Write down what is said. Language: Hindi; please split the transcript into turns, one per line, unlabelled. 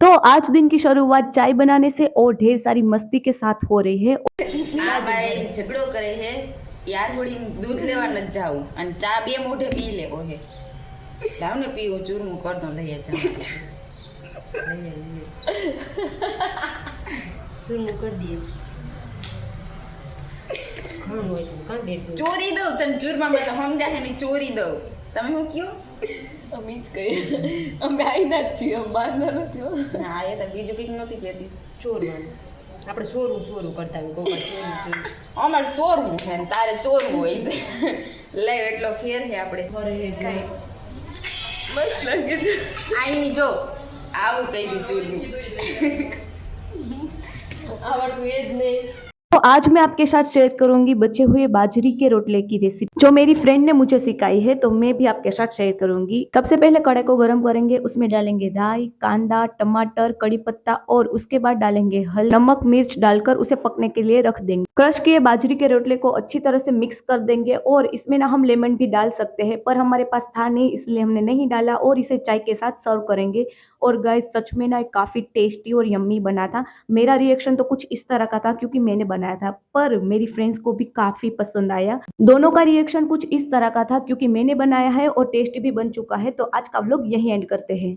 तो आज दिन की शुरुआत चाय बनाने से और ढेर सारी मस्ती के साथ हो रही है।
આ મારે ઝઘડો કરે છે યાર હોડી દૂધ લેવા ન જાઉં અને ચા બે મોઢે પી લેવો છે લાવ ને પીવું ચૂરમું કર દો લઈએ ચા
ચૂરમું કરી દઈએ ઘણું હોય તો કાં ડેટ
ચોરી દઉં તને ચૂરમામાં તો સમજાશે નહીં ચોરી દઉં તમે શું કયો
અમે જ કહીએ અમે આવીના જ છીએ અમે બહારના નથી હો.
ના એ તો બીજું કંઈક નહોતી કહેતી
ચોરવાનું આપણે સોરું કરતા હોય કોઈ ચોરું
અમારે ચોરવું છે ને તારે ચોરવું હોય છે લે એટલો ફેર છે આપણે
મસ્ત લાગે છે
આઈની જો આવું કર્યું ચૂરમું
આવડતું એ જ નહીં.
तो आज मैं आपके साथ शेयर करूंगी बचे हुए बाजरी के रोटले की रेसिपी जो मेरी फ्रेंड ने मुझे सिखाई है, तो मैं भी आपके साथ शेयर करूंगी। सबसे पहले कढ़ाई को गर्म करेंगे, उसमें डालेंगे राई, कांदा, टमाटर, कड़ी पत्ता और उसके बाद डालेंगे हल्दी, नमक, मिर्च डालकर उसे पकने के लिए रख देंगे। क्रश किए बाजरी के रोटले को अच्छी तरह से मिक्स कर देंगे और इसमें ना हम लेमन भी डाल सकते हैं, पर हमारे पास था नहीं इसलिए हमने नहीं डाला और इसे चाय के साथ सर्व करेंगे। और गाइस सच में ना काफ़ी टेस्टी और यम्मी बना था। मेरा रिएक्शन तो कुछ इस तरह का था क्योंकि मैंने बनाया था, पर मेरी फ्रेंड्स को भी काफ़ी पसंद आया। दोनों का रिएक्शन कुछ इस तरह का था क्योंकि मैंने बनाया है और टेस्टी भी बन चुका है। तो आज का व्लॉग यहीं एंड करते हैं।